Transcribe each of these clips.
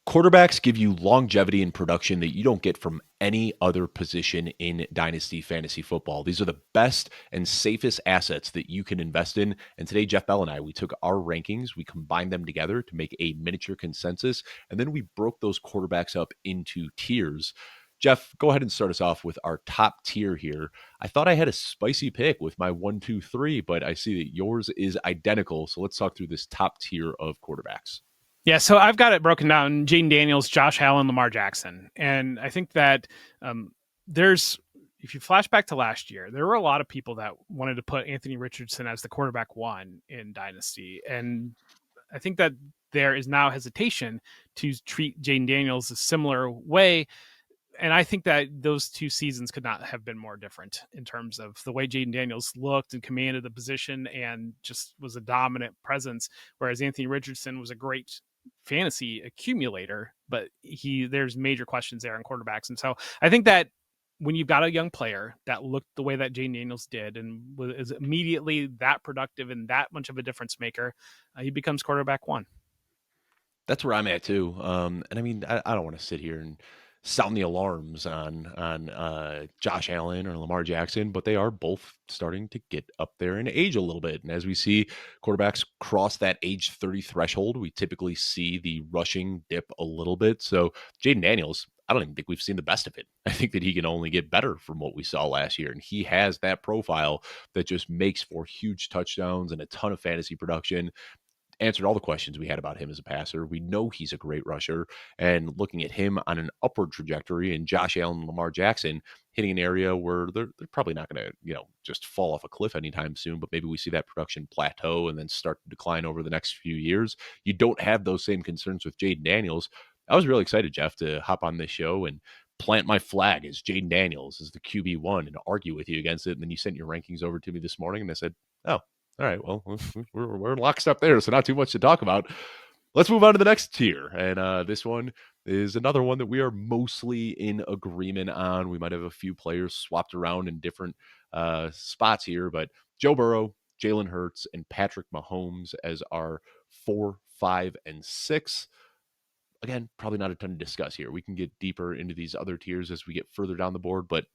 Quarterbacks give you longevity and production that you don't get from any other position in Dynasty fantasy football. These are the best and safest assets that you can invest in. And today, Jeff Bell and I, we took our rankings, we combined them together to make a miniature consensus, and then we broke those quarterbacks up into tiers. Jeff, go ahead and start us off with our top tier here. I thought I had a spicy pick with my 1, 2, 3, but I see that yours is identical. So let's talk through this top tier of quarterbacks. Yeah, so I've got it broken down: Jaden Daniels, Josh Allen, Lamar Jackson. And I think that there's, if you flash back to last year, there were a lot of people that wanted to put Anthony Richardson as the quarterback one in Dynasty. And I think that there is now hesitation to treat Jaden Daniels a similar way. And I think that those two seasons could not have been more different in terms of the way Jaden Daniels looked and commanded the position and just was a dominant presence, whereas Anthony Richardson was a great fantasy accumulator, but there's major questions there on quarterbacks. And so I think that when you've got a young player that looked the way that Jaden Daniels did and was immediately that productive and that much of a difference maker, he becomes quarterback one. That's where I'm at too. And I mean, I don't want to sit here and sound the alarms on Josh Allen or Lamar Jackson, but they are both starting to get up there in age a little bit. And as we see quarterbacks cross that age 30 threshold, we typically see the rushing dip a little bit. So Jaden Daniels, I don't even think we've seen the best of it. I think that he can only get better from what we saw last year. And he has that profile that just makes for huge touchdowns and a ton of fantasy production. Answered all the questions we had about him as a passer. We know he's a great rusher, and looking at him on an upward trajectory, and Josh Allen and Lamar Jackson hitting an area where they're probably not going to, just fall off a cliff anytime soon, but maybe we see that production plateau and then start to decline over the next few years. You don't have those same concerns with Jaden Daniels. I was really excited, Jeff, to hop on this show and plant my flag as Jaden Daniels as the QB1 and argue with you against it. And then you sent your rankings over to me this morning, and I said, oh, all right, well, we're locked up there, so not too much to talk about. Let's move on to the next tier. And this one is another one that we are mostly in agreement on. We might have a few players swapped around in different spots here, but Joe Burrow, Jalen Hurts, and Patrick Mahomes as our 4, 5, and 6. Again, probably not a ton to discuss here. We can get deeper into these other tiers as we get further down the board, but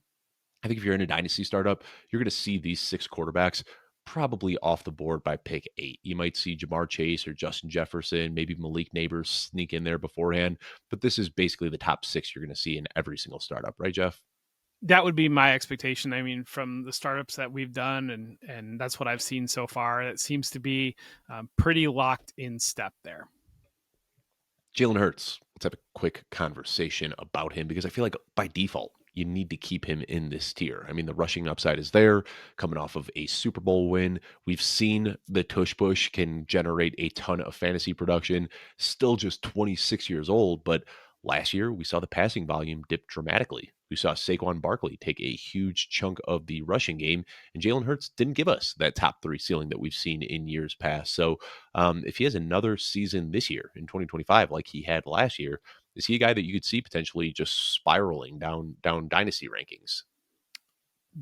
I think if you're in a dynasty startup, you're going to see these 6 quarterbacks probably off the board by pick 8. You might see Jamar Chase or Justin Jefferson, maybe Malik Neighbors sneak in there beforehand. But this is basically the top 6 you're going to see in every single startup, right, Jeff? That would be my expectation. I mean, from the startups that we've done, and that's what I've seen so far, it seems to be pretty locked in step there. Jalen Hurts, let's have a quick conversation about him because I feel like by default, you need to keep him in this tier. I mean, the rushing upside is there, coming off of a Super Bowl win. We've seen the tush push can generate a ton of fantasy production. Still just 26 years old, but last year we saw the passing volume dip dramatically. We saw Saquon Barkley take a huge chunk of the rushing game, and Jalen Hurts didn't give us that top 3 ceiling that we've seen in years past. So if he has another season this year in 2025 like he had last year, is he a guy that you could see potentially just spiraling down dynasty rankings?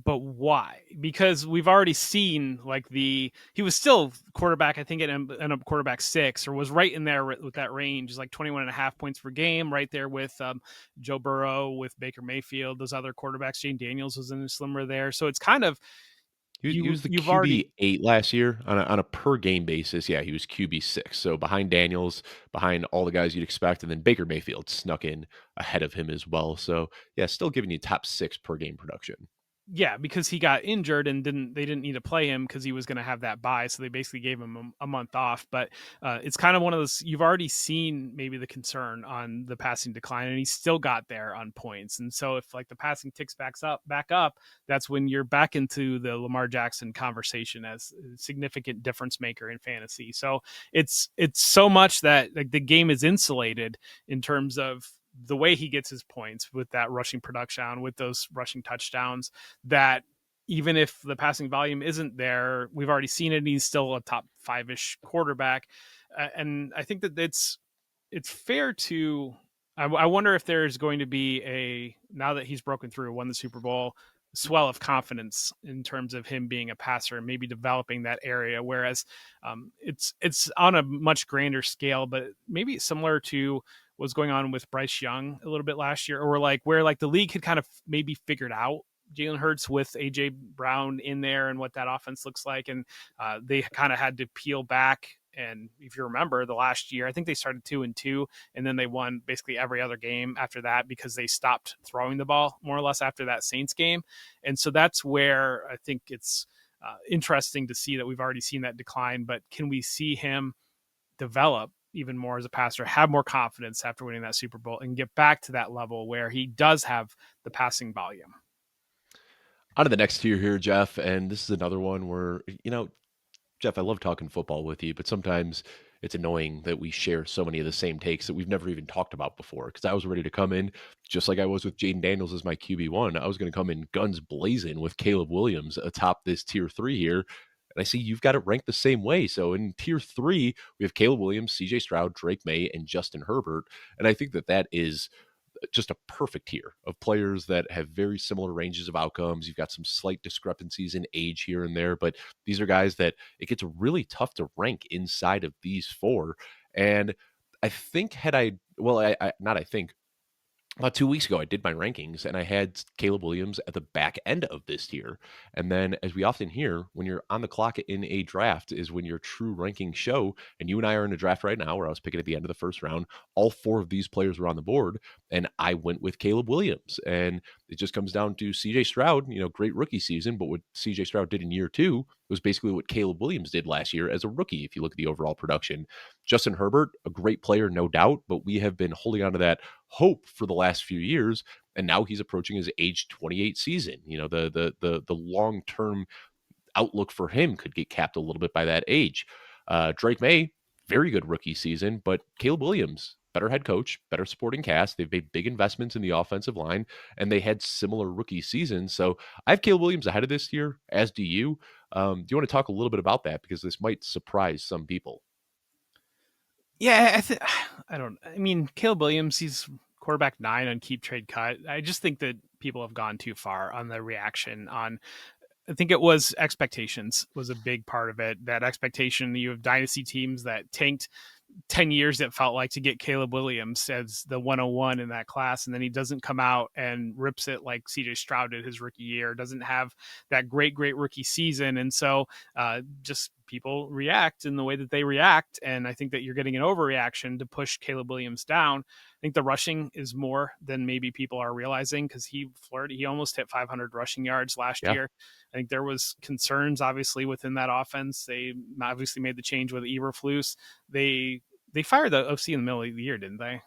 But why? Because we've already seen he was still quarterback, I think it ended up quarterback 6, or was right in there with that range. It's like 21.5 points per game, right there with Joe Burrow, with Baker Mayfield, those other quarterbacks. Jane Daniels was in the slimmer there. So it's kind of, He was the QB 8 last year on a per game basis. Yeah, he was QB 6. So behind Daniels, behind all the guys you'd expect, and then Baker Mayfield snuck in ahead of him as well. So yeah, still giving you top 6 per game production. Yeah, because he got injured and they didn't need to play him because he was going to have that bye. So they basically gave him a month off. But it's kind of one of those, you've already seen maybe the concern on the passing decline, and he still got there on points. And so if like the passing ticks back up, that's when you're back into the Lamar Jackson conversation as a significant difference maker in fantasy. So it's so much that like the game is insulated in terms of the way he gets his points with that rushing production, with those rushing touchdowns, that even if the passing volume isn't there, we've already seen it. He's still a top 5-ish quarterback. And I think that it's fair to, I wonder if there's going to be now that he's broken through, won the Super Bowl, swell of confidence in terms of him being a passer and maybe developing that area. Whereas it's on a much grander scale, but maybe similar to what's going on with Bryce Young a little bit last year, or like where like the league had kind of maybe figured out Jalen Hurts with AJ Brown in there and what that offense looks like, and they kind of had to peel back. And if you remember the last year, I think they started 2-2, and then they won basically every other game after that because they stopped throwing the ball more or less after that Saints game. And so that's where I think it's interesting to see that we've already seen that decline, but can we see him develop even more as a passer, have more confidence after winning that Super Bowl, and get back to that level where he does have the passing volume? On to the next tier here, Jeff, and this is another one where, Jeff, I love talking football with you, but sometimes it's annoying that we share so many of the same takes that we've never even talked about before. Because I was ready to come in, just like I was with Jaden Daniels as my QB1. I was going to come in guns blazing with Caleb Williams atop this tier 3 here. And I see you've got it ranked the same way. So in tier 3, we have Caleb Williams, CJ Stroud, Drake May, and Justin Herbert. And I think that that is just a perfect tier of players that have very similar ranges of outcomes. You've got some slight discrepancies in age here and there, but these are guys that it gets really tough to rank inside of these four. And I think had I, well, I not I think, about 2 weeks ago, I did my rankings and I had Caleb Williams at the back end of this tier. And then, as we often hear, when you're on the clock in a draft, is when your true rankings show. And you and I are in a draft right now where I was picking at the end of the first round. All four of these players were on the board, and I went with Caleb Williams. And it just comes down to CJ Stroud, great rookie season. But what CJ Stroud did in year two was basically what Caleb Williams did last year as a rookie, if you look at the overall production. Justin Herbert, a great player, no doubt, but we have been holding on to that hope for the last few years, and now he's approaching his age 28 season. The long-term outlook for him could get capped a little bit by that age. Drake May, very good rookie season, but Caleb Williams, better head coach, better supporting cast. They've made big investments in the offensive line, and they had similar rookie seasons. So I have Caleb Williams ahead of this year, as do you. Do you want to talk a little bit about that? Because this might surprise some people. Yeah, I don't. I mean, Caleb Williams, he's quarterback 9 on keep trade cut. I just think that people have gone too far on the reaction on. I think it was expectations was a big part of it. That expectation, you have dynasty teams that tanked 10 years, it felt like, to get Caleb Williams as the 101 in that class. And then he doesn't come out and rips it like CJ Stroud did his rookie year, doesn't have that great rookie season. And so just people react in the way that they react. And I think that you're getting an overreaction to push Caleb Williams down. I think the rushing is more than maybe people are realizing, because he flirted. He almost hit 500 rushing yards last Yeah, year. I think there was concerns obviously within that offense. They obviously made the change with Eberflus. They fired the OC in the middle of the year, didn't they?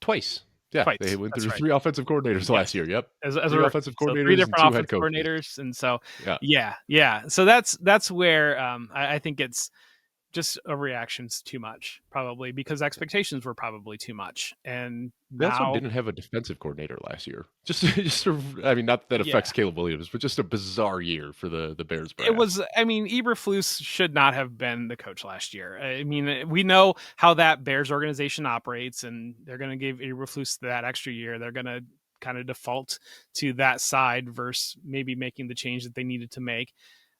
twice. Yeah, they Twice. went That's through right. three offensive coordinators last Yes. year. Yep. As a Three rookie. offensive So three coordinators and different two head offensive coaches. coordinators. And so Yeah. yeah. So that's where I think it's just overreactions too much, probably because expectations were probably too much. And They also now, didn't have a defensive coordinator last year. I mean, not that yeah, affects Caleb Williams, but just a bizarre year for the Bears it brass. was. I mean, Eberflus should not have been the coach last year. I mean, we know how that Bears organization operates, and they're going to give Eberflus that extra year. They're going to kind of default to that side versus maybe making the change that they needed to make.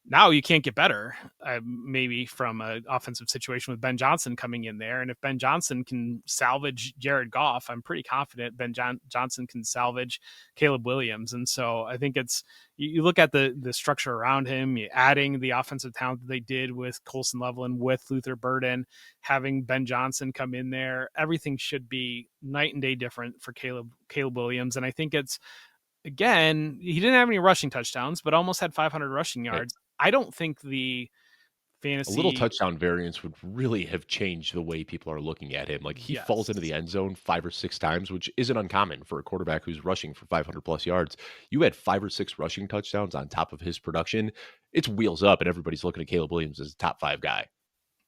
Now you can't get better, maybe from an offensive situation with Ben Johnson coming in there. And if Ben Johnson can salvage Jared Goff, I'm pretty confident Johnson can salvage Caleb Williams. And so I think it's, you look at the structure around him, adding the offensive talent that they did with Colson Loveland, with Luther Burden, having Ben Johnson come in there, everything should be night and day different for Caleb Williams. And I think it's, again, he didn't have any rushing touchdowns, but almost had 500 rushing Right. yards. I don't think the A little fantasy, touchdown variance would really have changed the way people are looking at him. Like, he falls into yes, the end zone 5 or 6 times, which isn't uncommon for a quarterback who's rushing for 500 plus yards. You had 5 or 6 rushing touchdowns on top of his production. It's wheels up, and everybody's looking at Caleb Williams as a top 5 guy.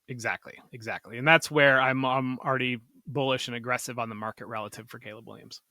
exactly, and that's where I'm already bullish and aggressive on the market relative for Caleb Williams.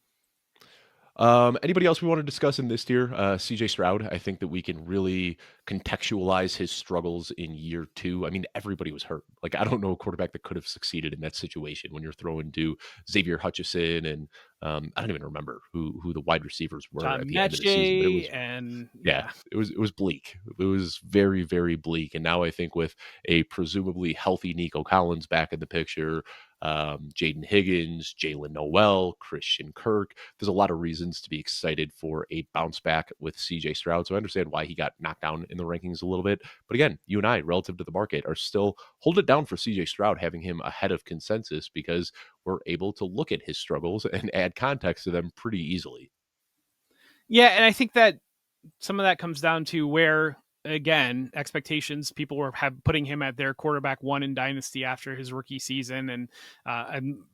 Anybody else we want to discuss in this tier? CJ Stroud. I think that we can really contextualize his struggles in year two. I mean, everybody was hurt. Like, I don't know a quarterback that could have succeeded in that situation when you're throwing to Xavier Hutchison and I don't even remember who the wide receivers were at John the end of the season, but it Mechie was and yeah, yeah. it was bleak. It was very, very bleak. And now I think with a presumably healthy Nico Collins back in the picture, Jaden Higgins, Jalen Noel, Christian Kirk, there's a lot of reasons to be excited for a bounce back with CJ Stroud. So I understand why he got knocked down in the rankings a little bit. But again, you and I, relative to the market, are still hold it down for CJ Stroud, having him ahead of consensus because we're able to look at his struggles and add context to them pretty easily. Yeah, and I think that some of that comes down to where again expectations people were putting him at their quarterback one in Dynasty after his rookie season, and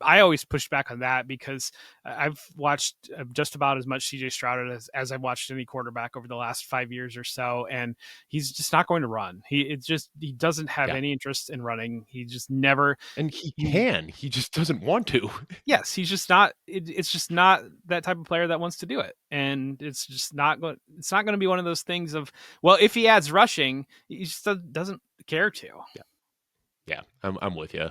I always pushed back on that because I've watched just about as much CJ Stroud as I've watched any quarterback over the last 5 years or so, and he's just not going to run. He doesn't have Yeah. any interest in running. He just never And he he can, he just doesn't want to. yes, he's just not. It's just not that type of player that wants to do it, and it's just not going. It's not going to be one of those things of well, if he adds rushing, he just doesn't care to. Yeah. Yeah, I'm with you.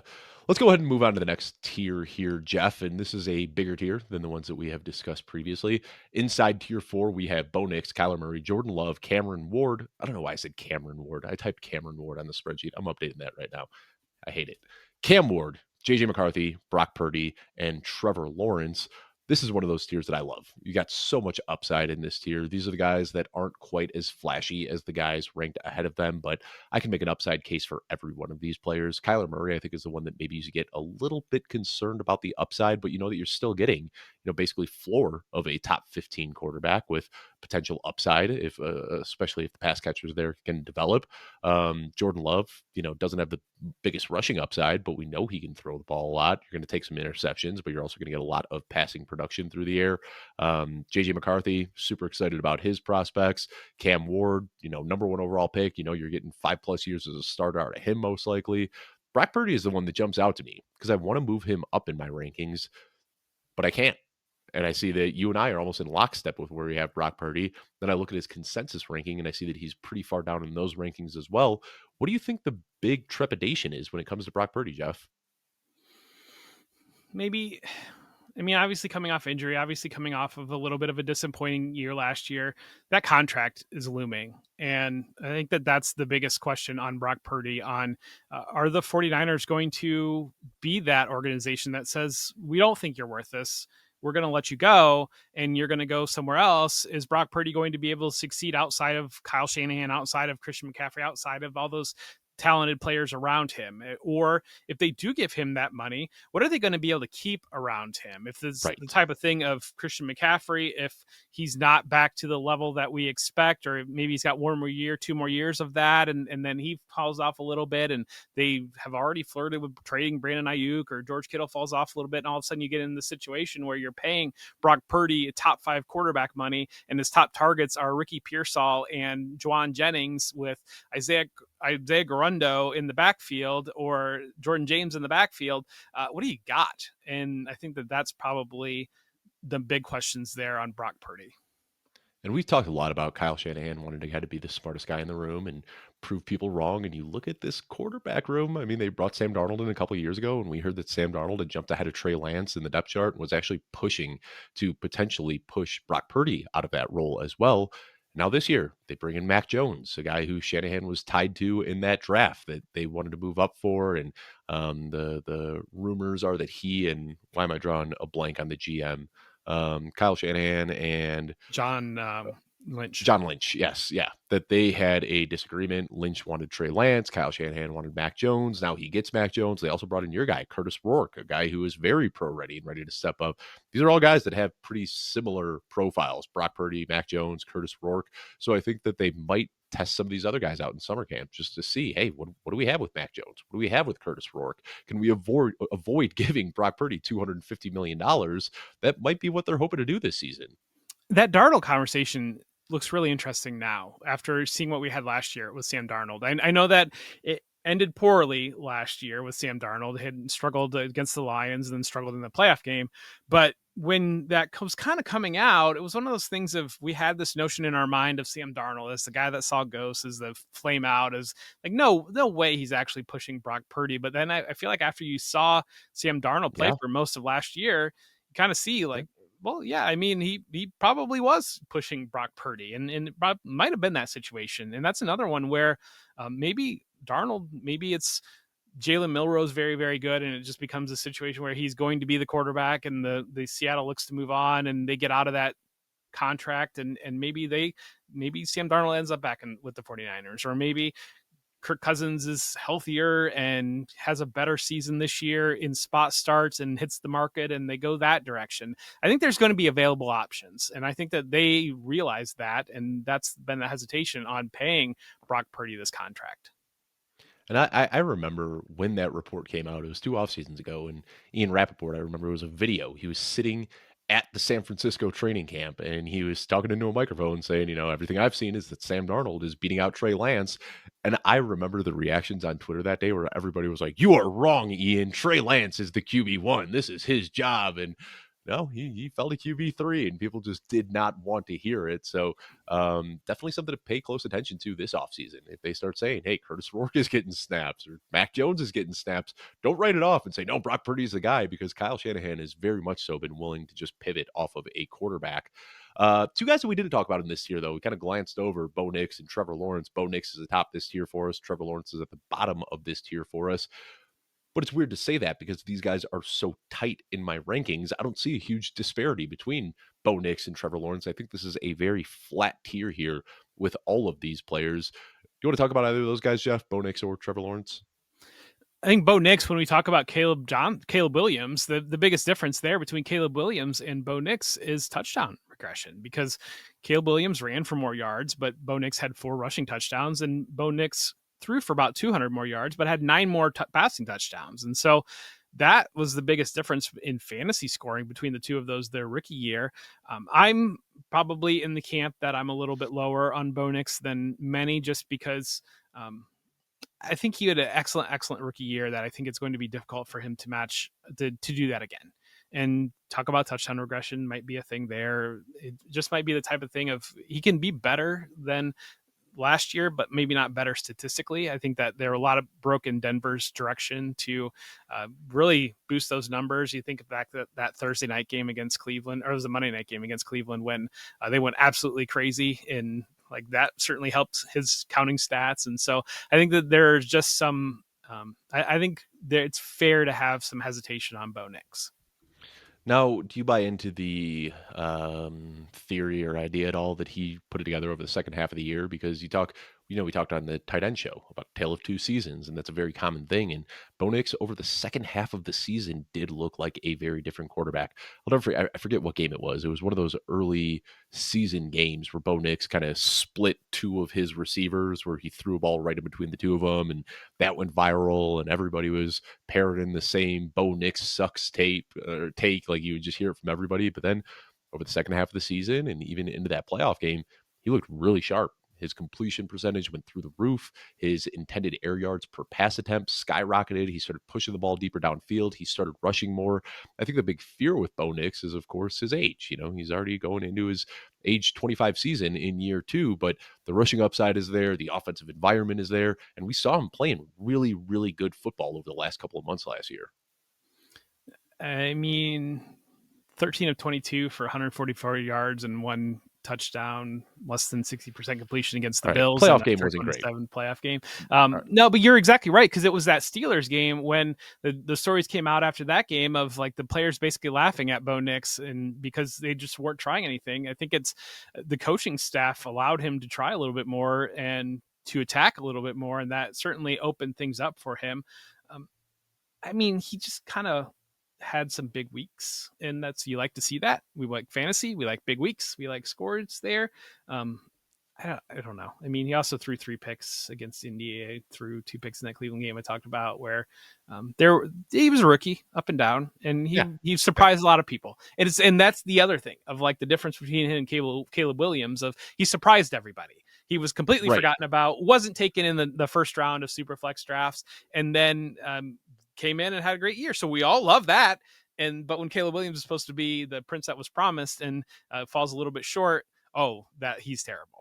Let's go ahead and move on to the next tier here, Jeff. And this is a bigger tier than the ones that we have discussed previously. Inside tier four, we have Bo Nix, Kyler Murray, Jordan Love, Cameron Ward. I don't know why I said Cameron Ward. I typed Cameron Ward on the spreadsheet. I'm updating that right now. I hate it. Cam Ward, JJ McCarthy, Brock Purdy, and Trevor Lawrence. This is one of those tiers that I love. You got so much upside in this tier. These are the guys that aren't quite as flashy as the guys ranked ahead of them, but I can make an upside case for every one of these players. Kyler Murray, I think, is the one that maybe you get a little bit concerned about the upside, but you know that you're still getting, basically floor of a top 15 quarterback with potential upside if, especially if the pass catchers there can develop. Jordan Love, doesn't have the biggest rushing upside, but we know he can throw the ball a lot. You're going to take some interceptions, but you're also going to get a lot of passing production through the air. JJ McCarthy, super excited about his prospects. Cam Ward, number one overall pick. You're getting 5+ years as a starter out of him, most likely. Brock Purdy is the one that jumps out to me because I want to move him up in my rankings, but I can't. And I see that you and I are almost in lockstep with where we have Brock Purdy. Then I look at his consensus ranking and I see that he's pretty far down in those rankings as well. What do you think the big trepidation is when it comes to Brock Purdy, Jeff? Maybe I mean, obviously coming off injury, obviously coming off of a little bit of a disappointing year last year, that contract is looming. And I think that that's the biggest question on Brock Purdy on are the 49ers going to be that organization that says, we don't think you're worth this. We're going to let you go and you're going to go somewhere else. Is Brock Purdy going to be able to succeed outside of Kyle Shanahan, outside of Christian McCaffrey, outside of all those talented players around him? Or if they do give him that money, what are they going to be able to keep around him? If there's the Right. type of thing of Christian McCaffrey, if he's not back to the level that we expect, or maybe he's got one more year, 2 more years of that, and then he falls off a little bit, and they have already flirted with trading Brandon Ayuk, or George Kittle falls off a little bit, and all of a sudden you get in the situation where you're paying Brock Purdy top 5 quarterback money, and his top targets are Ricky Pearsall and Juwan Jennings with Isaiah Garundo in the backfield or Jordan James in the backfield. What do you got? And I think that that's probably the big questions there on Brock Purdy. And we've talked a lot about Kyle Shanahan wanting to kind of be the smartest guy in the room and prove people wrong. And you look at this quarterback room. I mean, they brought Sam Darnold in a couple of years ago, and we heard that Sam Darnold had jumped ahead of Trey Lance in the depth chart and was actually pushing to potentially push Brock Purdy out of that role as well. Now this year, they bring in Mac Jones, a guy who Shanahan was tied to in that draft that they wanted to move up for. And the rumors are that he and why am I drawing a blank on the GM? Kyle Shanahan and John Lynch. John Lynch, yes, yeah, that they had a disagreement. Lynch wanted Trey Lance, Kyle Shanahan wanted Mac Jones. Now he gets Mac Jones. They also brought in your guy, Curtis Rourke, a guy who is very pro ready and ready to step up. These are all guys that have pretty similar profiles: Brock Purdy, Mac Jones, Curtis Rourke. So I think that they might test some of these other guys out in summer camp just to see, hey, what do we have with Mac Jones? What do we have with Curtis Rourke? Can we avoid giving Brock Purdy $250 million? That might be what they're hoping to do this season. That Darnold conversation looks really interesting now after seeing what we had last year with Sam Darnold. I know that it ended poorly last year with Sam Darnold. He had struggled against the Lions and then struggled in the playoff game. But when that was kind of coming out, it was one of those things of we had this notion in our mind of Sam Darnold as the guy that saw ghosts, as the flame out, as like, no way he's actually pushing Brock Purdy. But then I feel like after you saw Sam Darnold play Yeah. for most of last year, you kind of see like, well, yeah, I mean, he probably was pushing Brock Purdy, and it might have been that situation. And that's another one where maybe Darnold, maybe it's Jalen Milroe's very, very good, and it just becomes a situation where he's going to be the quarterback, and the Seattle looks to move on, and they get out of that contract, and maybe Sam Darnold ends up back with the 49ers, or maybe Kirk Cousins is healthier and has a better season this year in spot starts and hits the market, and they go that direction. I think there's going to be available options, and I think that they realize that, and that's been the hesitation on paying Brock Purdy this contract. And I remember when that report came out, it was 2 off seasons ago, and Ian Rappaport, I remember it was a video. He was sitting at the San Francisco training camp, and he was talking into a microphone saying, "Everything I've seen is that Sam Darnold is beating out Trey Lance." And I remember the reactions on Twitter that day where everybody was like, "You are wrong, Ian. Trey Lance is the QB1. This is his job." And no, he fell to QB3, and people just did not want to hear it. So definitely something to pay close attention to this offseason. If they start saying, "Hey, Curtis Rourke is getting snaps," or "Mac Jones is getting snaps," don't write it off and say, "No, Brock Purdy's the guy," because Kyle Shanahan has very much so been willing to just pivot off of a quarterback. Two guys that we didn't talk about in this tier, though, we kind of glanced over Bo Nix and Trevor Lawrence. Bo Nix is atop this tier for us. Trevor Lawrence is at the bottom of this tier for us. But it's weird to say that because these guys are so tight in my rankings. I don't see a huge disparity between Bo Nix and Trevor Lawrence. I think this is a very flat tier here with all of these players. Do you want to talk about either of those guys, Jeff? Bo Nix or Trevor Lawrence? I think Bo Nix, when we talk about Caleb Williams, the biggest difference there between Caleb Williams and Bo Nix is touchdown regression, because Caleb Williams ran for more yards, but Bo Nix had 4 rushing touchdowns, and Bo Nix threw for about 200 more yards, but had 9 more passing touchdowns. And so that was the biggest difference in fantasy scoring between the two of those their rookie year. I'm probably in the camp that I'm a little bit lower on Bo Nix than many, just because I think he had an excellent rookie year that I think it's going to be difficult for him to match, to do that again. And talk about touchdown regression might be a thing there. It just might be the type of thing of he can be better than last year, but maybe not better statistically. I think that there are a lot of broken Denver's direction to really boost those numbers. You think back that Thursday night game against Cleveland, or it was the Monday night game against Cleveland, when they went absolutely crazy, and like that certainly helped his counting stats. And so I think that there's just some, I think it's fair to have some hesitation on Bo Nix. Now, do you buy into the theory or idea at all that he put it together over the second half of the year? Because we talked on the tight end show about Tale of Two Seasons, and that's a very common thing. And Bo Nix over the second half of the season did look like a very different quarterback. I forget what game it was. It was one of those early season games where Bo Nix kind of split 2 of his receivers, where he threw a ball right in between the 2 of them, and that went viral, and everybody was parroting the same Bo Nix sucks tape or take, like you would just hear it from everybody. But then over the second half of the season and even into that playoff game, he looked really sharp. His completion percentage went through the roof. His intended air yards per pass attempt skyrocketed. He started pushing the ball deeper downfield. He started rushing more. I think the big fear with Bo Nix is, of course, his age. He's already going into his age 25 season in year 2, but the rushing upside is there. The offensive environment is there. And we saw him playing really, really good football over the last couple of months last year. I mean, 13 of 22 for 144 yards and 1 touchdown, less than 60% completion against the Bills. Playoff game wasn't great. Playoff game. No, but you're exactly right, because it was that Steelers game when the stories came out after that game of like the players basically laughing at Bo Nix, and because they just weren't trying anything. I think it's the coaching staff allowed him to try a little bit more and to attack a little bit more, and that certainly opened things up for him. I mean, he just kind of had some big weeks, and you like to see that. We like fantasy, we like big weeks, we like scores there. I don't know. I mean, he also threw 3 picks against India, threw 2 picks in that Cleveland game I talked about, where he was a rookie, up and down, and he surprised a lot of people. And that's the other thing of like the difference between him and Caleb Williams, of he surprised everybody. He was completely forgotten about, wasn't taken in the first round of Superflex drafts, and then came in and had a great year. So we all love that. But when Caleb Williams is supposed to be the prince that was promised and falls a little bit short, that he's terrible.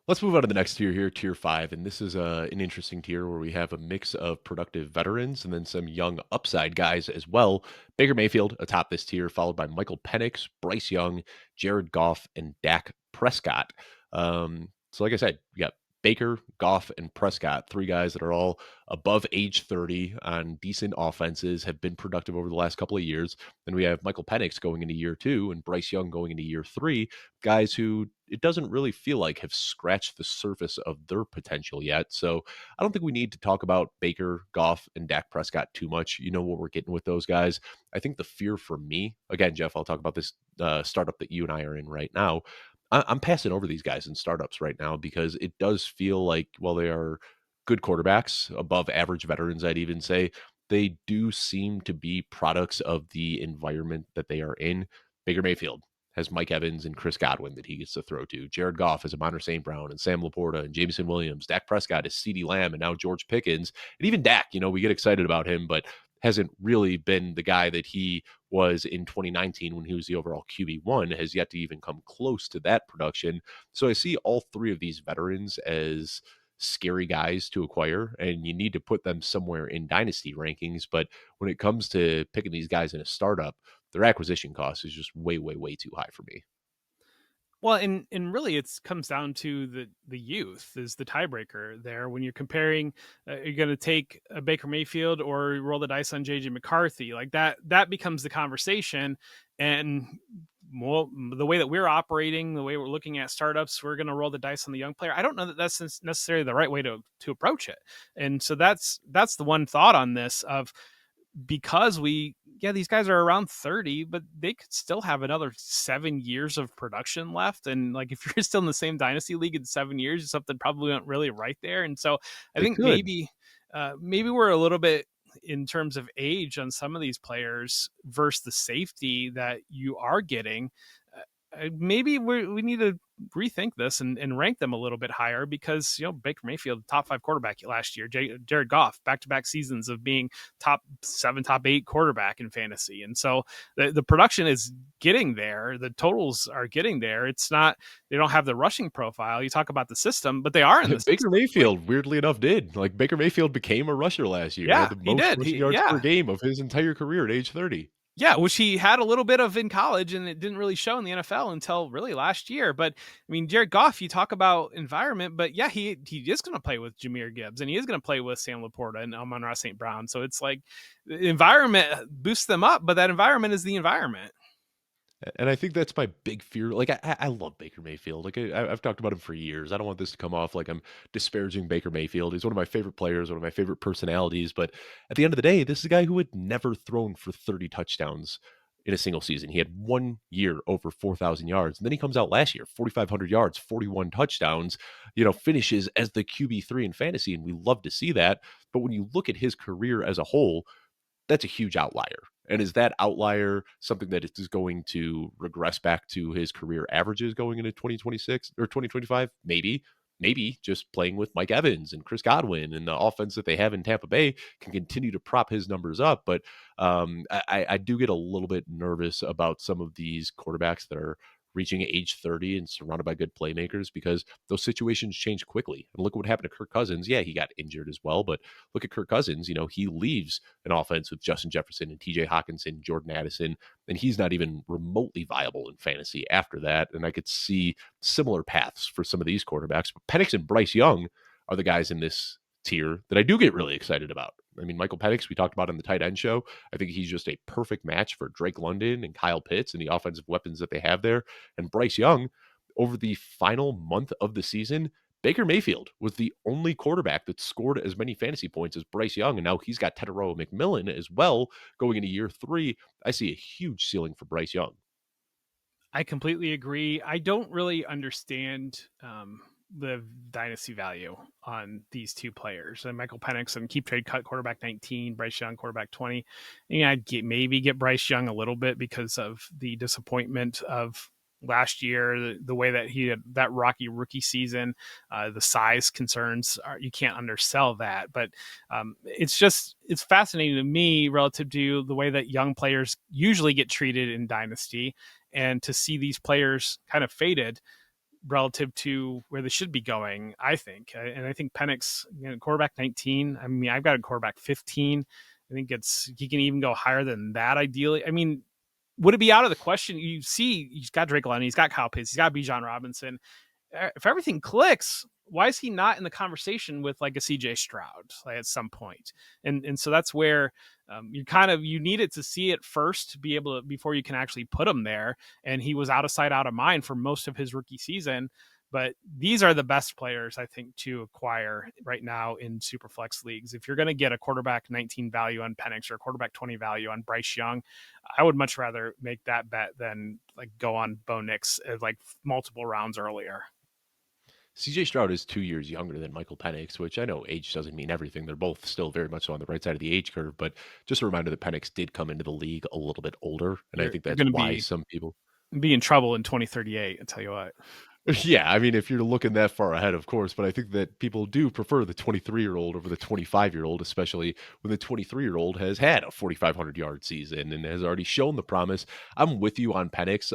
Let's move on to the next tier here, tier five. And this is an interesting tier where we have a mix of productive veterans and then some young upside guys as well. Baker Mayfield atop this tier, followed by Michael Penix, Bryce Young, Jared Goff, and Dak Prescott. So, like I said, you got Baker, Goff, and Prescott, three guys that are all above age 30 on decent offenses, have been productive over the last couple of years. Then we have Michael Penix going into year two and Bryce Young going into year three, guys who it doesn't really feel like have scratched the surface of their potential yet. So I don't think we need to talk about Baker, Goff, and Dak Prescott too much. You know what we're getting with those guys. I think the fear for me, again, Jeff, I'll talk about this startup that you and I are in right now. I'm passing over these guys in startups right now because it does feel like, while they are good quarterbacks, above average veterans, I'd even say, they do seem to be products of the environment that they are in. Baker Mayfield has Mike Evans and Chris Godwin that he gets to throw to. Jared Goff has Amon St. Brown and Sam Laporta and Jameson Williams. Dak Prescott is CeeDee Lamb and now George Pickens. And even Dak, we get excited about him, but hasn't really been the guy that he was in 2019 when he was the overall QB1, has yet to even come close to that production. So I see all three of these veterans as scary guys to acquire, and you need to put them somewhere in dynasty rankings. But when it comes to picking these guys in a startup, their acquisition cost is just way, way, way too high for me. Well, and really, it comes down to the youth is the tiebreaker there. When you're comparing, you're going to take a Baker Mayfield or roll the dice on JJ McCarthy, like that becomes the conversation. And well, the way that we're operating, the way we're looking at startups, we're going to roll the dice on the young player. I don't know that that's necessarily the right way to approach it. And so that's the one thought on this of, because these guys are around 30, but they could still have another 7 years of production left. And like, if you're still in the same dynasty league in 7 years, something probably went really right there. And so I They think could. maybe we're a little bit in terms of age on some of these players versus the safety that you are getting. Maybe we need to rethink this and rank them a little bit higher, because Baker Mayfield, top 5 quarterback last year, Jared Goff, back-to-back seasons of being top 7, top 8 quarterback in fantasy. And so the production is getting there, the totals are getting there. It's not, they don't have the rushing profile. You talk about the system, but they are in the Baker system. Like, Mayfield, weirdly enough, did. Like, Baker Mayfield became a rusher last year, had yeah, the he most did. rushing He yards per yeah. game of his entire career at age 30. Yeah, which he had a little bit of in college, and it didn't really show in the NFL until really last year. But I mean, Jared Goff, you talk about environment, but yeah, he is going to play with Jahmyr Gibbs, and he is going to play with Sam Laporta and Amon-Ra St. Brown. So it's like the environment boosts them up, but that environment is the environment. And I think that's my big fear. Like, I love Baker Mayfield. Like, I've talked about him for years. I don't want this to come off like I'm disparaging Baker Mayfield. He's one of my favorite players, one of my favorite personalities. But at the end of the day, this is a guy who had never thrown for 30 touchdowns in a single season. He had 1 year over 4,000 yards. And then he comes out last year, 4,500 yards, 41 touchdowns, finishes as the QB3 in fantasy. And we love to see that. But when you look at his career as a whole, that's a huge outlier. And is that outlier something that is going to regress back to his career averages going into 2026 or 2025? Maybe just playing with Mike Evans and Chris Godwin and the offense that they have in Tampa Bay can continue to prop his numbers up. But I do get a little bit nervous about some of these quarterbacks that are reaching age 30 and surrounded by good playmakers, because those situations change quickly. And look at what happened to Kirk Cousins. Yeah, he got injured as well, but look at Kirk Cousins. He leaves an offense with Justin Jefferson and TJ Hawkinson, Jordan Addison, and he's not even remotely viable in fantasy after that. And I could see similar paths for some of these quarterbacks. But Penix and Bryce Young are the guys in this tier that I do get really excited about. I mean, Michael Penix, we talked about in the tight end show. I think he's just a perfect match for Drake London and Kyle Pitts and the offensive weapons that they have there. And Bryce Young, over the final month of the season, Baker Mayfield was the only quarterback that scored as many fantasy points as Bryce Young, and now he's got Tedero McMillan as well going into year 3. I see a huge ceiling for Bryce Young. I completely agree. I don't really understand the dynasty value on these two players. And Michael Penix and keep trade cut quarterback 19, Bryce Young quarterback 20. And I'd maybe get Bryce Young a little bit because of the disappointment of last year, the way that he had that rocky rookie season, the size concerns you can't undersell that. But it's fascinating to me relative to the way that young players usually get treated in dynasty, and to see these players kind of faded. relative to where they should be going, I think. And I think Penix, quarterback 19. I mean, I've got a quarterback 15. I think he can even go higher than that ideally. I mean, would it be out of the question? You see, he's got Drake London, he's got Kyle Pitts, he's got Bijan Robinson. If everything clicks, why is he not in the conversation with like a CJ Stroud like, at some point? And so that's where you needed to see it first to be able to before you can actually put him there. And he was out of sight, out of mind for most of his rookie season. But these are the best players, I think, to acquire right now in Superflex leagues. If you're going to get a quarterback 19 value on Penix or a quarterback 20 value on Bryce Young, I would much rather make that bet than like go on Bo Nix like multiple rounds earlier. CJ Stroud is 2 years younger than Michael Penix, which I know age doesn't mean everything. They're both still very much on the right side of the age curve, but just a reminder that Penix did come into the league a little bit older, and I think You're that's going to why some people. be in trouble in 2038. I tell you what. Yeah, I mean, if you're looking that far ahead, of course, but I think that people do prefer the 23-year-old over the 25-year-old, especially when the 23-year-old has had a 4,500-yard season and has already shown the promise. I'm with you on Penix,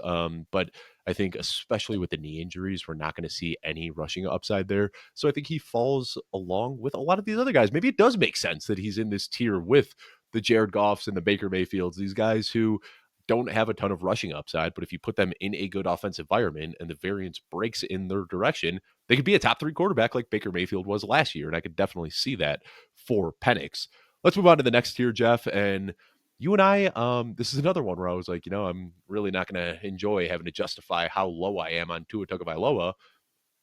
but I think especially with the knee injuries, we're not going to see any rushing upside there. So I think he falls along with a lot of these other guys. Maybe it does make sense that he's in this tier with the Jared Goffs and the Baker Mayfields, these guys who don't have a ton of rushing upside, but if you put them in a good offensive environment and the variance breaks in their direction, they could be a top 3 quarterback like Baker Mayfield was last year. And I could definitely see that for Penix. Let's move on to the next tier, Jeff. And you and I, this is another one where I was like, I'm really not going to enjoy having to justify how low I am on Tua Tagovailoa.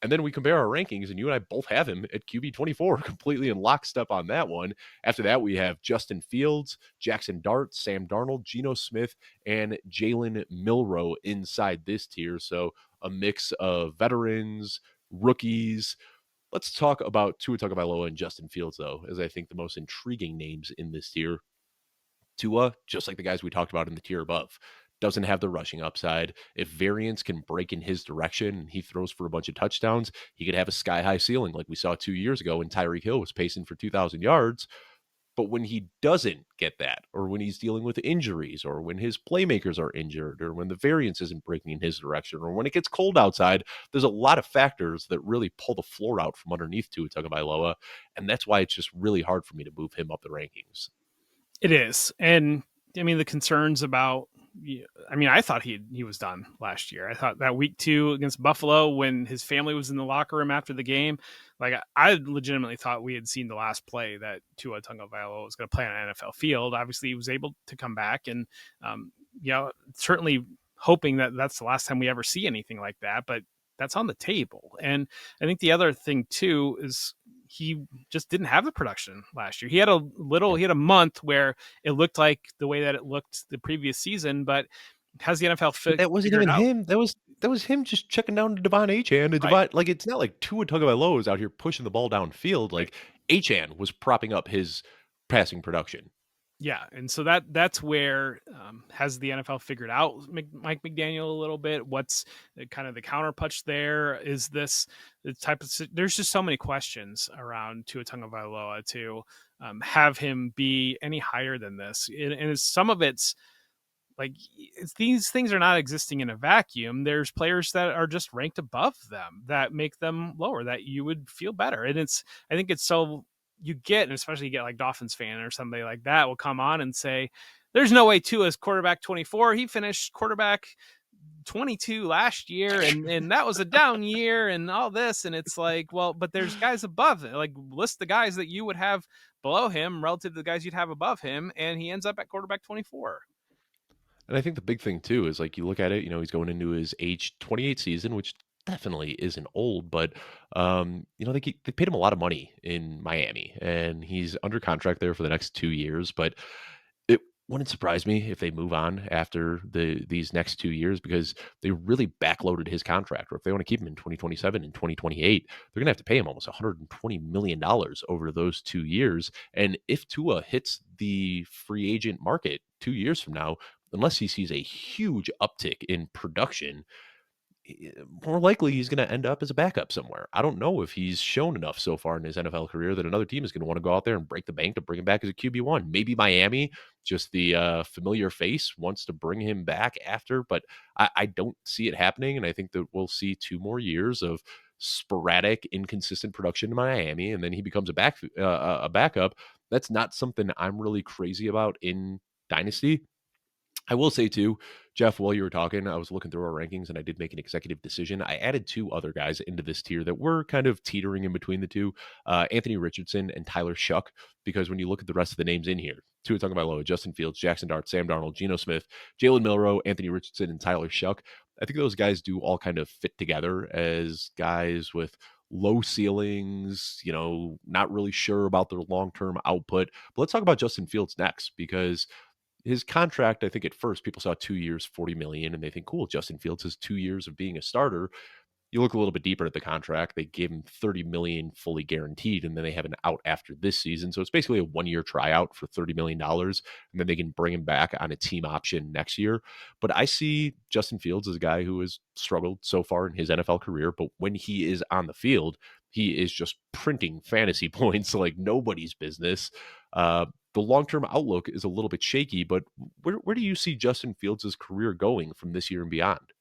And then we compare our rankings, and you and I both have him at QB 24, completely in lockstep on that one. After that, we have Justin Fields, Jackson Dart, Sam Darnold, Geno Smith, and Jalen Milroe inside this tier. So a mix of veterans, rookies. Let's talk about Tua Tagovailoa and Justin Fields, though, as I think the most intriguing names in this tier. Tua, just like the guys we talked about in the tier above, doesn't have the rushing upside. If variance can break in his direction and he throws for a bunch of touchdowns, he could have a sky high ceiling like we saw 2 years ago when Tyreek Hill was pacing for 2,000 yards. But when he doesn't get that, or when he's dealing with injuries, or when his playmakers are injured, or when the variance isn't breaking in his direction, or when it gets cold outside, there's a lot of factors that really pull the floor out from underneath Tua Tagovailoa, and that's why it's just really hard for me to move him up the rankings. It is. And I mean, the concerns about, I mean, I thought he was done last year. I thought that week 2 against Buffalo, when his family was in the locker room after the game, like I legitimately thought we had seen the last play that Tua Tagovailoa was going to play on an NFL field. Obviously, he was able to come back, and certainly hoping that that's the last time we ever see anything like that. But that's on the table. And I think the other thing too is he just didn't have the production last year. He had a month where it looked like the way that it looked the previous season, but has the NFL That wasn't even him. That was him just checking down to Devon Achane. And right? Devon, like, it's not like Tua Tagovailoa is out here pushing the ball downfield. Right. Like Achane was propping up his passing production. Yeah, and so that's where has the NFL figured out Mike McDaniel a little bit? What's kind of the counterpunch there? Is this the type of? There's just so many questions around Tua Tagovailoa to have him be any higher than this, and some of it's like these things are not existing in a vacuum. There's players that are just ranked above them that make them lower, that you would feel better, and I think it's so. You get, and especially you get like Dolphins fan or somebody like that will come on and say, there's no way Tua is quarterback 24. He finished quarterback 22 last year, and that was a down year and all this. And it's like, well, but there's guys above it. Like list the guys that you would have below him relative to the guys you'd have above him. And he ends up at quarterback 24. And I think the big thing too is like you look at it, he's going into his age 28 season, which definitely isn't old, but they paid him a lot of money in Miami, and he's under contract there for the next 2 years. But it wouldn't surprise me if they move on after these next 2 years because they really backloaded his contract. Or if they want to keep him in 2027 and 2028, they're gonna have to pay him almost $120 million over those 2 years. And if Tua hits the free agent market 2 years from now, unless he sees a huge uptick in production, more likely he's going to end up as a backup somewhere. I don't know if he's shown enough so far in his NFL career that another team is going to want to go out there and break the bank to bring him back as a QB1. Maybe Miami, just the familiar face, wants to bring him back after, but I don't see it happening. And I think that we'll see 2 more years of sporadic, inconsistent production in Miami, and then he becomes a backup. That's not something I'm really crazy about in Dynasty. I will say too, Jeff, while you were talking, I was looking through our rankings and I did make an executive decision. I added two other guys into this tier that were kind of teetering in between the two, Anthony Richardson and Tyler Shuck, because when you look at the rest of the names in here, Tua Tagovailoa, Justin Fields, Jackson Dart, Sam Darnold, Geno Smith, Jalen Milroe, Anthony Richardson, and Tyler Shuck, I think those guys do all kind of fit together as guys with low ceilings, not really sure about their long-term output. But let's talk about Justin Fields next, because his contract, I think at first people saw 2 years, 40 million, and they think, cool, Justin Fields has 2 years of being a starter. You look a little bit deeper at the contract. They gave him 30 million fully guaranteed, and then they have an out after this season. So it's basically a 1 year tryout for $30 million, and then they can bring him back on a team option next year. But I see Justin Fields as a guy who has struggled so far in his NFL career, but when he is on the field, he is just printing fantasy points like nobody's business. The long-term outlook is a little bit shaky, but where do you see Justin Fields' career going from this year and beyond?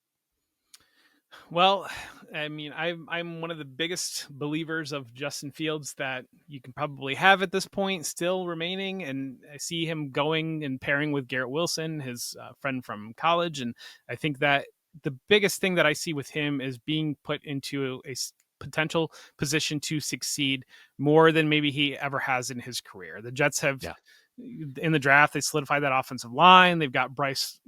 Well, I mean, I'm one of the biggest believers of Justin Fields that you can probably have at this point still remaining, and I see him going and pairing with Garrett Wilson, his friend from college, and I think that the biggest thing that I see with him is being put into a potential position to succeed more than maybe he ever has in his career. The Jets have Yeah, in the draft, they solidified that offensive line. They've got Brees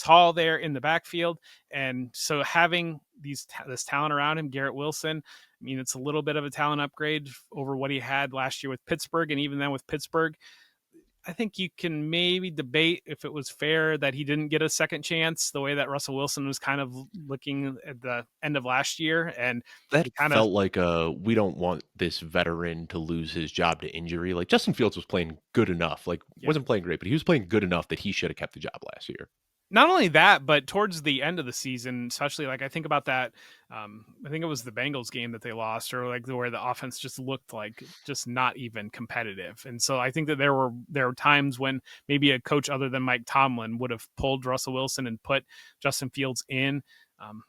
Hall there in the backfield, and so having this talent around him, Garrett Wilson. I mean, it's a little bit of a talent upgrade over what he had last year with Pittsburgh, and even then with Pittsburgh, I think you can maybe debate if it was fair that he didn't get a second chance the way that Russell Wilson was kind of looking at the end of last year, and that he kind of felt like we don't want this veteran to lose his job to injury. Like Justin Fields was playing good enough, like yeah. wasn't playing great, but he was playing good enough that he should have kept the job last year. Not only that, but towards the end of the season, especially like I think about that, I think it was the Bengals game that they lost, or like where the offense just looked like just not even competitive. And so I think that there were times when maybe a coach other than Mike Tomlin would have pulled Russell Wilson and put Justin Fields in. Um,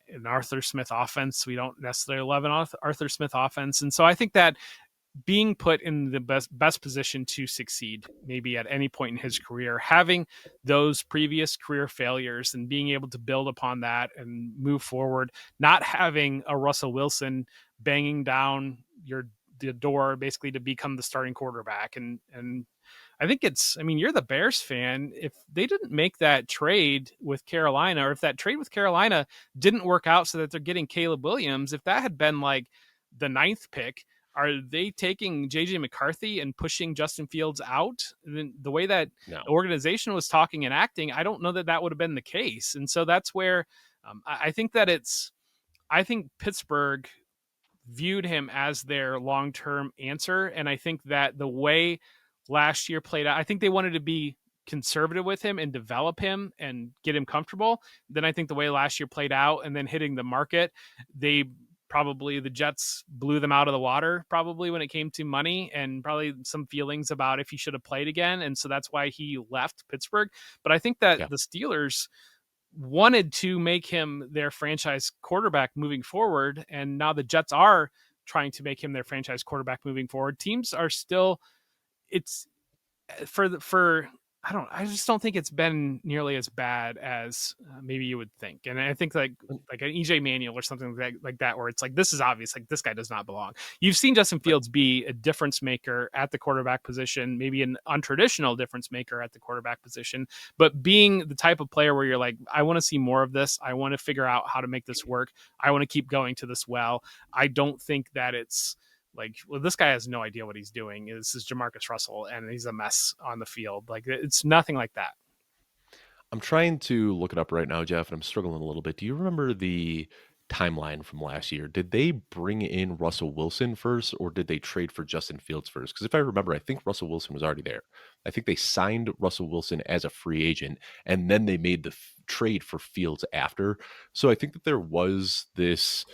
an Arthur Smith offense. We don't necessarily love an Arthur Smith offense. And so I think that being put in the best position to succeed maybe at any point in his career, having those previous career failures and being able to build upon that and move forward, not having a Russell Wilson banging down the door basically to become the starting quarterback. And I think I mean, you're the Bears fan. If they didn't make that trade with Carolina, or if that trade with Carolina didn't work out so that they're getting Caleb Williams, if that had been like the ninth pick, are they taking JJ McCarthy and pushing Justin Fields out? The way that No. the organization was talking and acting, I don't know that that would have been the case. And so that's where I think that I think Pittsburgh viewed him as their long term answer. And I think that the way last year played out, I think they wanted to be conservative with him and develop him and get him comfortable. Then I think the way last year played out and then hitting the market, they probably the Jets blew them out of the water probably when it came to money and probably some feelings about if he should have played again. And so that's why he left Pittsburgh. But I think that Yeah. the Steelers wanted to make him their franchise quarterback moving forward. And now the Jets are trying to make him their franchise quarterback moving forward. Teams are still, it's for I just don't think it's been nearly as bad as maybe you would think. And I think like an EJ Manuel or something like that, where it's like, this is obvious, like this guy does not belong. You've seen Justin Fields be a difference maker at the quarterback position, maybe an untraditional difference maker at the quarterback position, but being the type of player where you're like, I want to see more of this. I want to figure out how to make this work. I want to keep going to this well. I don't think that it's like, well, this guy has no idea what he's doing. This is Jamarcus Russell, and he's a mess on the field. Like, it's nothing like that. I'm trying to look it up right now, Jeff, and I'm struggling a little bit. Do you remember the timeline from last year, did they bring in Russell Wilson first or did they trade for Justin Fields first? Because if I remember, I think Russell Wilson was already there. I think they signed Russell Wilson as a free agent and then they made the trade for Fields after. So I think that there was this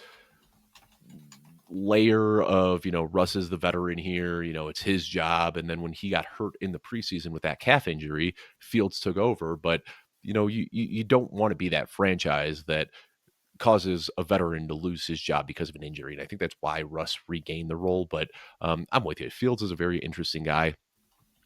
layer of, Russ is the veteran here, it's his job. And then when he got hurt in the preseason with that calf injury, Fields took over. But, you don't want to be that franchise that causes a veteran to lose his job because of an injury. And I think that's why Russ regained the role. But I'm with you. Fields is a very interesting guy.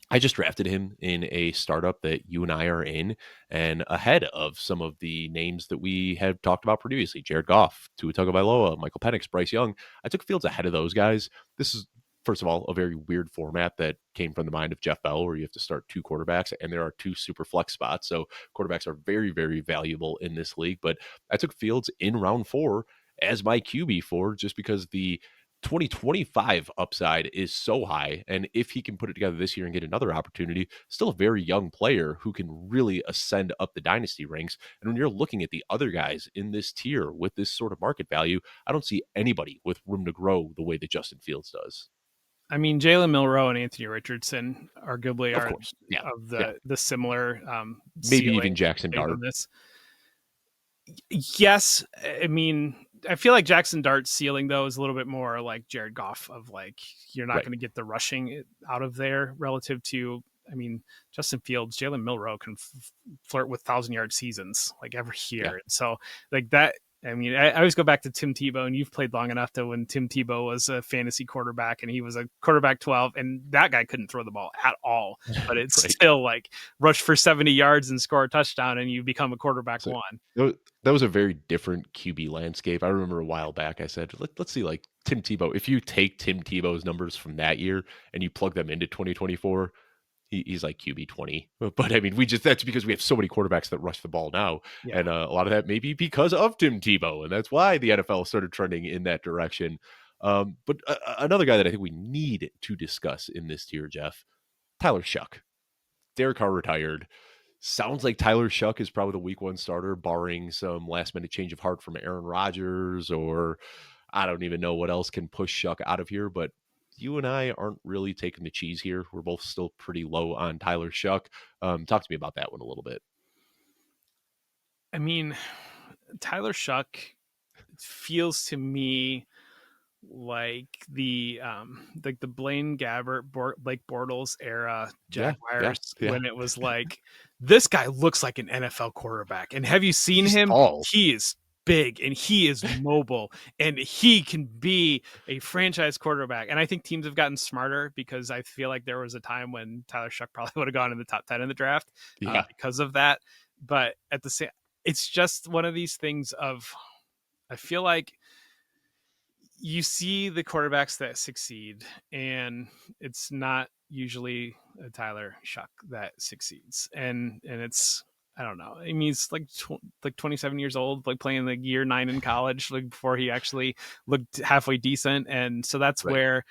I just drafted him in a startup that you and I are in, and ahead of some of the names that we had talked about previously: Jared Goff, Tua Tagovailoa, Michael Penix, Bryce Young. I took Fields ahead of those guys. This is, first of all, a very weird format that came from the mind of Jeff Bell, where you have to start two quarterbacks, and there are two super flex spots. So quarterbacks are very, very valuable in this league. But I took Fields in round 4 as my QB4 just because the 2025 upside is so high. And if he can put it together this year and get another opportunity, still a very young player who can really ascend up the dynasty ranks. And when you're looking at the other guys in this tier with this sort of market value, I don't see anybody with room to grow the way that Justin Fields does. I mean, Jalen Milroe and Anthony Richardson arguably Of are course. Yeah. of Yeah. the similar Maybe ceiling even Jackson based Dart. on this. Yes, I mean, I feel like Jackson Dart's ceiling though is a little bit more like Jared Goff of like you're not Right. going to get the rushing out of there relative to. I mean, Justin Fields, Jalen Milroe can flirt with 1,000-yard seasons like every year, Yeah. and so like that. I mean, I always go back to Tim Tebow, and you've played long enough to when Tim Tebow was a fantasy quarterback, and he was a quarterback 12, and that guy couldn't throw the ball at all. But it's Right. still like rush for 70 yards and score a touchdown, and you become a quarterback So one. that was a very different QB landscape. I remember a while back I said, let's see, like Tim Tebow. If you take Tim Tebow's numbers from that year and you plug them into 2024, he's like QB 20. But I mean, that's because we have so many quarterbacks that rush the ball now. Yeah. And a lot of that may be because of Tim Tebow. And that's why the NFL started trending in that direction. But another guy that I think we need to discuss in this tier, Jeff, Tyler Shuck. Derek Carr retired. Sounds like Tyler Shuck is probably the week 1 starter, barring some last minute change of heart from Aaron Rodgers, or I don't even know what else can push Shuck out of here. But you and I aren't really taking the cheese here. We're both still pretty low on Tyler Shuck. Talk to me about that one a little bit. I mean, Tyler Shuck feels to me like the Blaine Gabbert, Blake Bortles era Yeah, yeah, Jaguars yeah. when it was like this guy looks like an NFL quarterback. And have you seen He's him? tall. He is big and he is mobile and he can be a franchise quarterback. And I think teams have gotten smarter because I feel like there was a time when Tyler Shuck probably would have gone in the top 10 in the draft Yeah, because of that. But at the same, it's just one of these things of I feel like you see the quarterbacks that succeed, and it's not usually a Tyler Shuck that succeeds, and it's I don't know. I mean, he's like 27 years old, like playing like year 9 in college, like before he actually looked halfway decent, and so that's right. where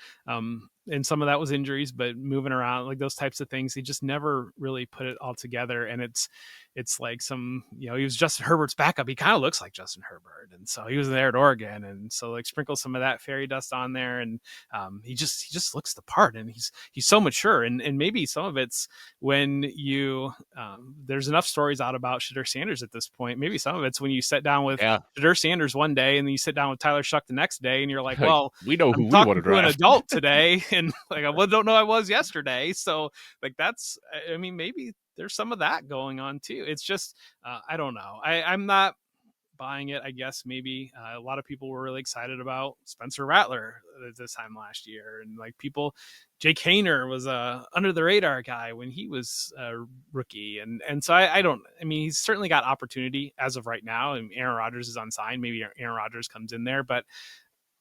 and some of that was injuries, but moving around, like those types of things, he just never really put it all together. And it's like some, he was Justin Herbert's backup. He kind of looks like Justin Herbert. And so he was there at Oregon. And so like sprinkle some of that fairy dust on there. And he just looks the part and he's so mature. And maybe some of it's when you, there's enough stories out about Shadur Sanders at this point. Maybe some of it's when you sit down with Yeah, Shadur Sanders one day and then you sit down with Tyler Shuck the next day and you're like, like, well, we know who I'm we want to talking to an draft. adult today and like I don't know I was yesterday. So like that's I mean maybe there's some of that going on too. It's just I don't know. I'm not buying it. I guess maybe a lot of people were really excited about Spencer Rattler this time last year, and like Jake Hayner was a under the radar guy when he was a rookie, and so I don't. I mean, he's certainly got opportunity as of right now, and Aaron Rodgers is unsigned. Maybe Aaron Rodgers comes in there, but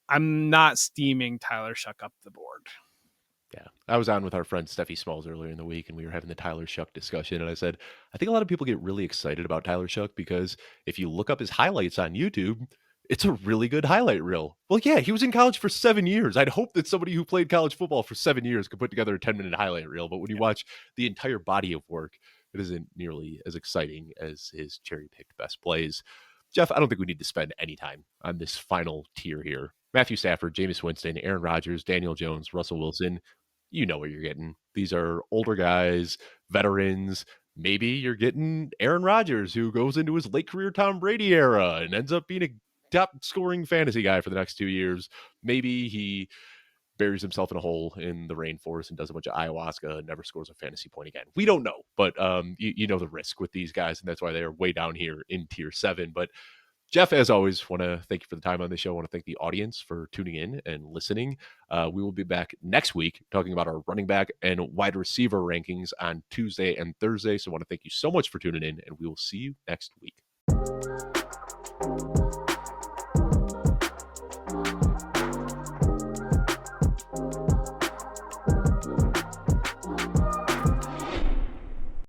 I'm not steaming Tyler Shuck up the board. Yeah. I was on with our friend Steffi Smalls earlier in the week and we were having the Tyler Shuck discussion. And I said, I think a lot of people get really excited about Tyler Shuck because if you look up his highlights on YouTube, it's a really good highlight reel. Well, yeah, he was in college for 7 years. I'd hope that somebody who played college football for 7 years could put together a 10-minute highlight reel. But when you watch the entire body of work, it isn't nearly as exciting as his cherry picked best plays. Jeff, I don't think we need to spend any time on this final tier here. Matthew Stafford, Jameis Winston, Aaron Rodgers, Daniel Jones, Russell Wilson. You know what you're getting. These are older guys, veterans. Maybe you're getting Aaron Rodgers, who goes into his late career Tom Brady era and ends up being a top scoring fantasy guy for the next 2 years. Maybe he buries himself in a hole in the rainforest and does a bunch of ayahuasca and never scores a fantasy point again. We don't know, but you know the risk with these guys, and that's why they are way down here in tier 7. But Jeff, as always, want to thank you for the time on the show. I want to thank the audience for tuning in and listening. We will be back next week talking about our running back and wide receiver rankings on Tuesday and Thursday. So I want to thank you so much for tuning in, and we will see you next week.